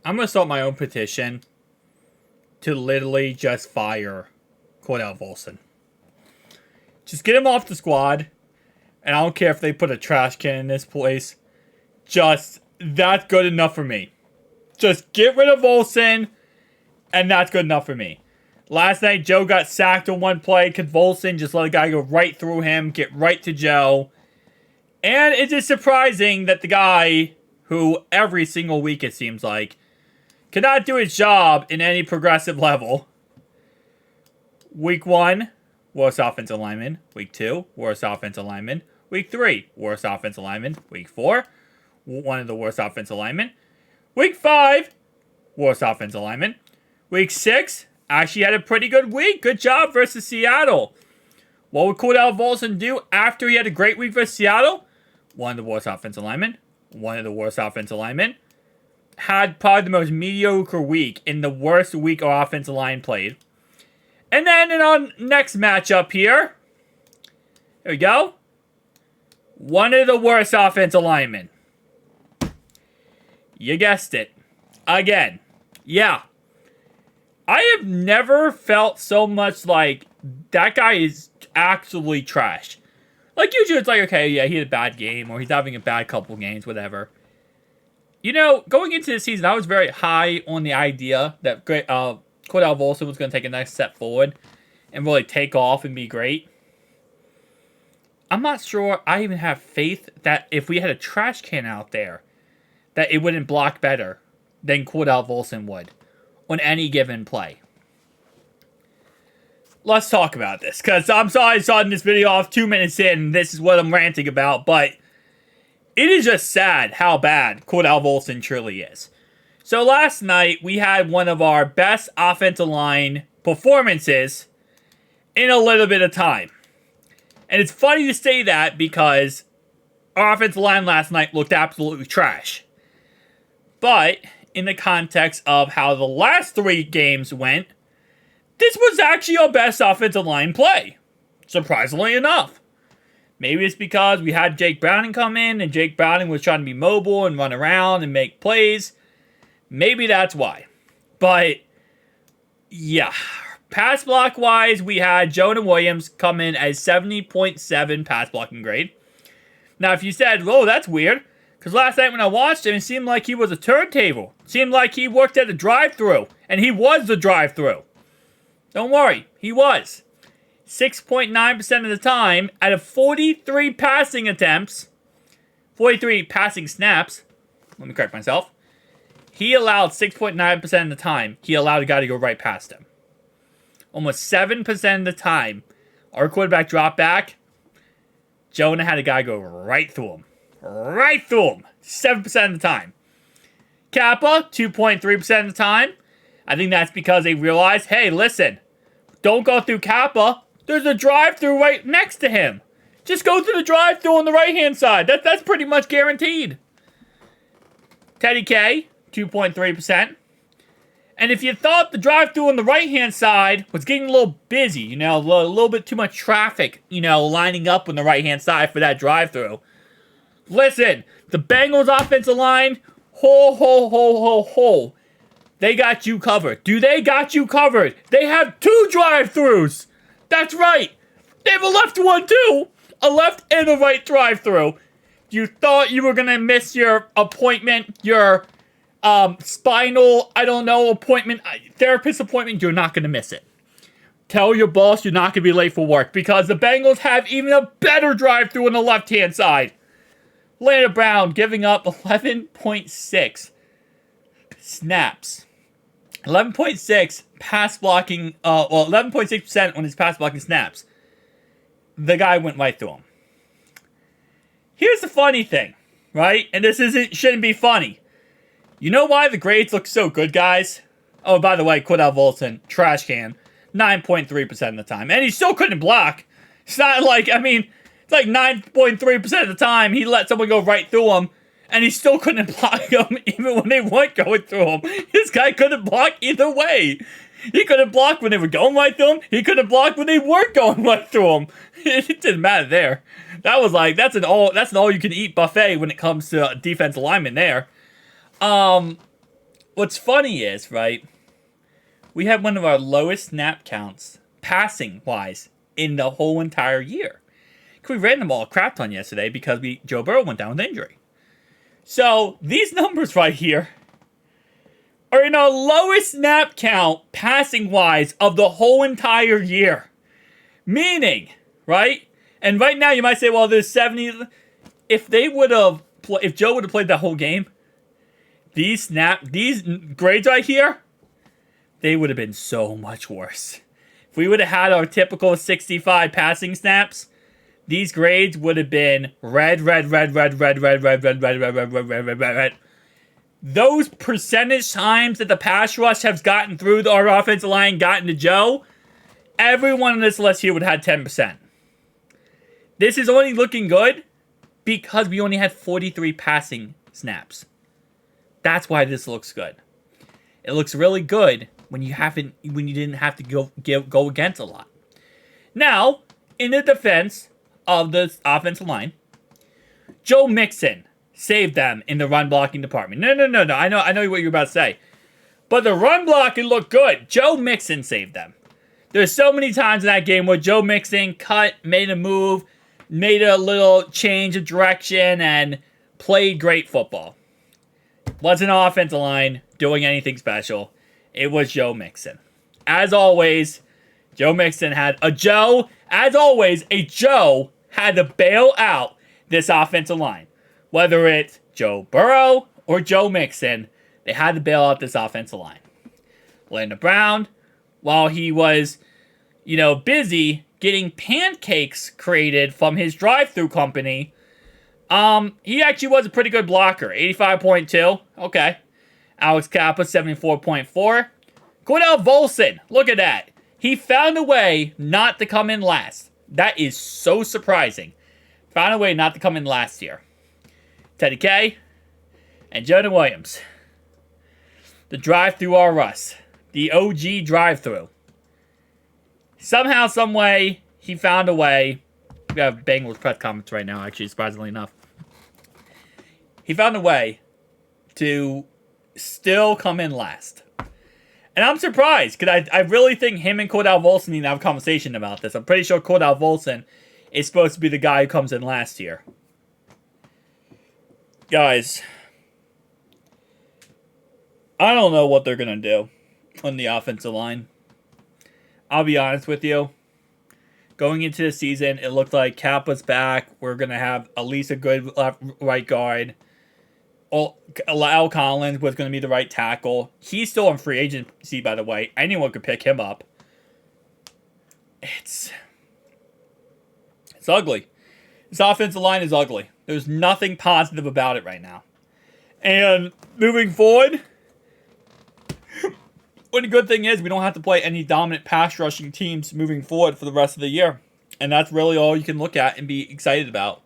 I'm going to start my own petition to literally just fire Cordell Volson. Just get him off the squad. And I don't care if they put a trash can in this place. Just, that's good enough for me. Just get rid of Volson. And that's good enough for me. Last night, Joe got sacked on one play because Volson just let a guy go right through him, get right to Joe. And it's just surprising that the guy, who every single week it seems like, cannot do his job in any progressive level. Week 1, worst offensive lineman. Week 2, worst offensive lineman. Week 3, worst offensive lineman. Week 4, one of the worst offensive linemen. Week 5, worst offensive lineman. Week 6, actually had a pretty good week. Good job versus Seattle. What would Cordell Volson do after he had a great week versus Seattle? One of the worst offensive linemen. One of the worst offensive linemen. Had probably the most mediocre week in the worst week our offensive line played. And then in our next matchup here, there we go. One of the worst offensive linemen. You guessed it. Again. Yeah. I have never felt so much like that guy is actually trash. Like, usually it's like, okay, yeah, he had a bad game, or he's having a bad couple games, whatever. You know, going into the season, I was very high on the idea that Cordell Volson was going to take a nice step forward and really take off and be great. I'm not sure I even have faith that if we had a trash can out there, that it wouldn't block better than Cordell Volson would on any given play. Let's talk about this, because I'm sorry I started this video off 2 minutes in, and this is what I'm ranting about, but it is just sad how bad Cordell Volson truly is. So last night, we had one of our best offensive line performances in a little bit of time. And it's funny to say that because our offensive line last night looked absolutely trash. But in the context of how the last 3 games went, this was actually our best offensive line play. Surprisingly enough. Maybe it's because we had Jake Browning come in and Jake Browning was trying to be mobile and run around and make plays. Maybe that's why. But, yeah. Pass block wise, we had Jonah Williams come in as 70.7 pass blocking grade. Now, if you said, oh, that's weird, because last night when I watched him, it seemed like he was a turntable. It seemed like he worked at a drive-thru, and he was the drive-thru. Don't worry, he was. 6.9% of the time, out of 43 passing attempts, 43 passing snaps, let me correct myself, he allowed 6.9% of the time, he allowed a guy to go right past him. Almost 7% of the time, our quarterback dropped back, Jonah had a guy go right through him. Right through him. 7% of the time. Kappa, 2.3% of the time. I think that's because they realized, hey, listen, don't go through Kappa. There's a drive-thru right next to him. Just go through the drive-thru on the right-hand side. That's pretty much guaranteed. Teddy K, 2.3%. And if you thought the drive-thru on the right-hand side was getting a little busy, you know, a little bit too much traffic, you know, lining up on the right-hand side for that drive-thru, listen, the Bengals offensive line, ho. They got you covered. Do they got you covered? They have 2 drive-thrus. That's right. They have a left one too. A left and a right drive-thru. You thought you were going to miss your appointment, your spinal, appointment, therapist appointment. You're not going to miss it. Tell your boss you're not going to be late for work because the Bengals have even a better drive-thru on the left-hand side. Atlanta Brown giving up 11.6 snaps. 11.6 pass blocking, 11.6% on his pass blocking snaps. The guy went right through him. Here's the funny thing, right? And this shouldn't be funny. You know why the grades look so good, guys? Oh, by the way, Cordell Volson, trash can, 9.3% of the time. And he still couldn't block. It's not like, it's like 9.3% of the time he let someone go right through him, and he still couldn't block him even when they weren't going through him. This guy couldn't block either way. He couldn't block when they were going right through him. He couldn't block when they weren't going right through him. It didn't matter there. That was like, that's an all-you-can-eat buffet when it comes to defense alignment there. what's funny is, right, we had one of our lowest snap counts, passing-wise, in the whole entire year. We ran them all a crap ton yesterday because Joe Burrow went down with injury. So, these numbers right here are in our lowest snap count, passing-wise, of the whole entire year. Meaning, right? And right now you might say, well, there's 70. If Joe would have played that whole game, these grades right here, they would have been so much worse. If we would have had our typical 65 passing snaps, these grades would have been red. Those percentage times that the pass rush has gotten through our offensive line, gotten to Joe, everyone on this list here would have had 10%. This is only looking good because we only had 43 passing snaps. That's why this looks good. It looks really good when you didn't have to go against a lot. Now, in the defense of the offensive line, Joe Mixon saved them in the run blocking department. No. I know what you're about to say. But the run blocking looked good. Joe Mixon saved them. There's so many times in that game where Joe Mixon cut, made a move, made a little change of direction, and played great football. Wasn't an offensive line doing anything special. It was Joe Mixon. As always, Joe Mixon had a Joe. As always, a Joe had to bail out this offensive line. Whether it's Joe Burrow or Joe Mixon, they had to bail out this offensive line. Landon Brown, while he was, busy getting pancakes created from his drive-thru company, he actually was a pretty good blocker. 85.2. Okay. Alex Kappa, 74.4. Cordell Volson, look at that. He found a way not to come in last. That is so surprising. Found a way not to come in last year. Teddy K and Jonah Williams. The drive-thru R Us. The OG drive-thru. Somehow, some way, he found a way. We have Bengals press conference right now, actually, surprisingly enough. He found a way to still come in last. And I'm surprised, because I really think him and Cordell Volson need to have a conversation about this. I'm pretty sure Cordell Volson is supposed to be the guy who comes in last year. Guys, I don't know what they're going to do on the offensive line. I'll be honest with you. Going into the season, it looked like Kappa's back. We're going to have at least a good right guard. Al Collins was going to be the right tackle. He's still on free agency, by the way. Anyone could pick him up. It's ugly. This offensive line is ugly. There's nothing positive about it right now. And moving forward, well, the good thing is we don't have to play any dominant pass rushing teams moving forward for the rest of the year. And that's really all you can look at and be excited about.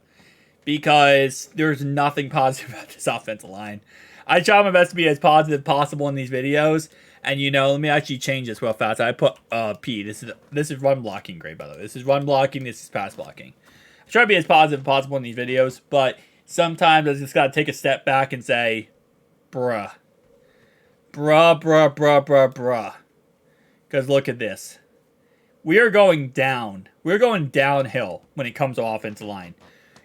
Because there's nothing positive about this offensive line. I try my best to be as positive as possible in these videos. And let me actually change this real fast. I put P. This is run blocking grade, by the way. This is run blocking, this is pass blocking. I try to be as positive as possible in these videos, but sometimes I just gotta take a step back and say, bruh. Because look at this. We are going down. We're going downhill when it comes to offensive line.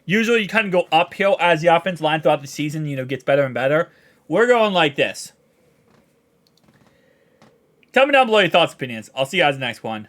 Usually you kind of go uphill as the offensive line throughout the season, gets better and better. We're going like this. Tell me down below your thoughts and opinions. I'll see you guys in the next one.